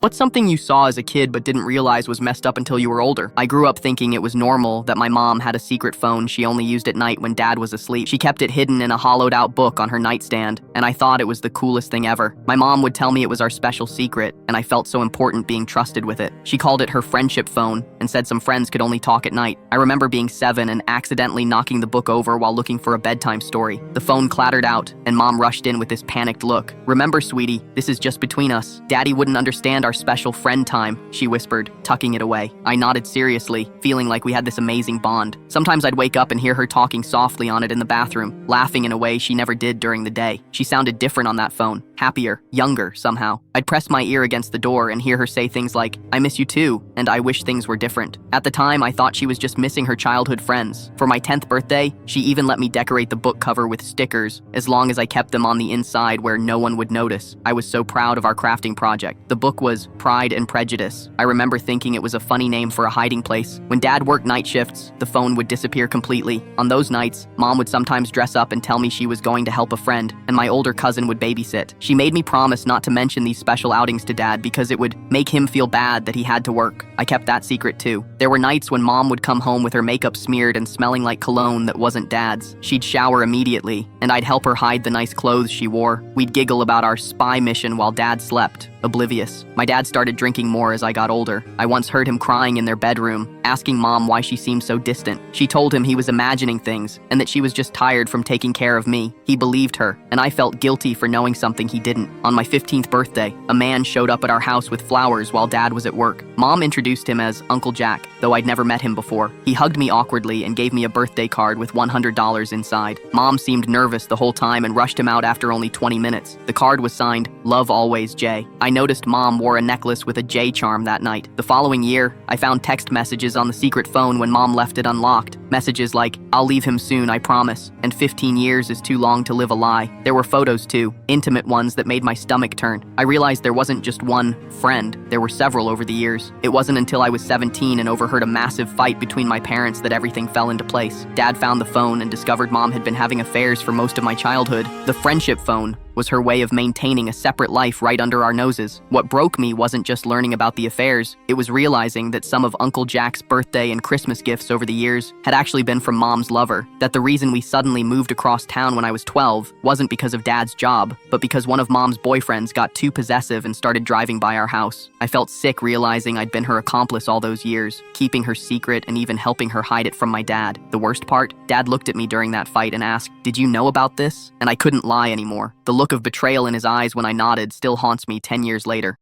What's something you saw as a kid but didn't realize was messed up until you were older? I grew up thinking it was normal that my mom had a secret phone she only used at night when dad was asleep. She kept it hidden in a hollowed out book on her nightstand, and I thought it was the coolest thing ever. My mom would tell me it was our special secret, and I felt so important being trusted with it. She called it her friendship phone and said some friends could only talk at night. I remember being 7 and accidentally knocking the book over while looking for a bedtime story. The phone clattered out, and mom rushed in with this panicked look. "Remember, sweetie, this is just between us. Daddy wouldn't understand our special friend time," she whispered, tucking it away. I nodded seriously, feeling like we had this amazing bond. Sometimes I'd wake up and hear her talking softly on it in the bathroom, laughing in a way she never did during the day. She sounded different on that phone, happier, younger somehow. I'd press my ear against the door and hear her say things like, "I miss you too," and "I wish things were different." At the time, I thought she was just missing her childhood friends. For my 10th birthday, she even let me decorate the book cover with stickers, as long as I kept them on the inside where no one would notice. I was so proud of our crafting project. The book was Pride and Prejudice. I remember thinking it was a funny name for a hiding place. When dad worked night shifts, the phone would disappear completely. On those nights, mom would sometimes dress up and tell me she was going to help a friend, and my older cousin would babysit. She made me promise not to mention these special outings to dad because it would make him feel bad that he had to work. I kept that secret too. There were nights when mom would come home with her makeup smeared and smelling like cologne that wasn't dad's. She'd shower immediately, and I'd help her hide the nice clothes she wore. We'd giggle about our spy mission while dad slept, oblivious. My dad started drinking more as I got older. I once heard him crying in their bedroom, asking mom why she seemed so distant. She told him he was imagining things and that she was just tired from taking care of me. He believed her, and I felt guilty for knowing something he didn't. On my 15th birthday, a man showed up at our house with flowers while dad was at work. Mom introduced him as Uncle Jack, though I'd never met him before. He hugged me awkwardly and gave me a birthday card with $100 inside. Mom seemed nervous the whole time and rushed him out after only 20 minutes. The card was signed, "Love Always, Jay." I noticed mom wore a necklace with a J charm that night. The following year, I found text messages on the secret phone when mom left it unlocked. Messages like, "I'll leave him soon, I promise," and 15 years is too long to live a lie. There were photos too, intimate ones that made my stomach turn. I realized there wasn't just one friend, there were several over the years. It wasn't until I was 17 and overheard a massive fight between my parents that everything fell into place. Dad found the phone and discovered mom had been having affairs for most of my childhood. The friendship phone was her way of maintaining a separate life right under our noses. What broke me wasn't just learning about the affairs, it was realizing that some of Uncle Jack's birthday and Christmas gifts over the years had actually been from mom's lover, that the reason we suddenly moved across town when I was 12 wasn't because of dad's job, but because one of mom's boyfriends got too possessive and started driving by our house. I felt sick realizing I'd been her accomplice all those years, keeping her secret and even helping her hide it from my dad. The worst part, dad looked at me during that fight and asked, "Did you know about this?" And I couldn't lie anymore. The look of betrayal in his eyes when I nodded still haunts me 10 years later.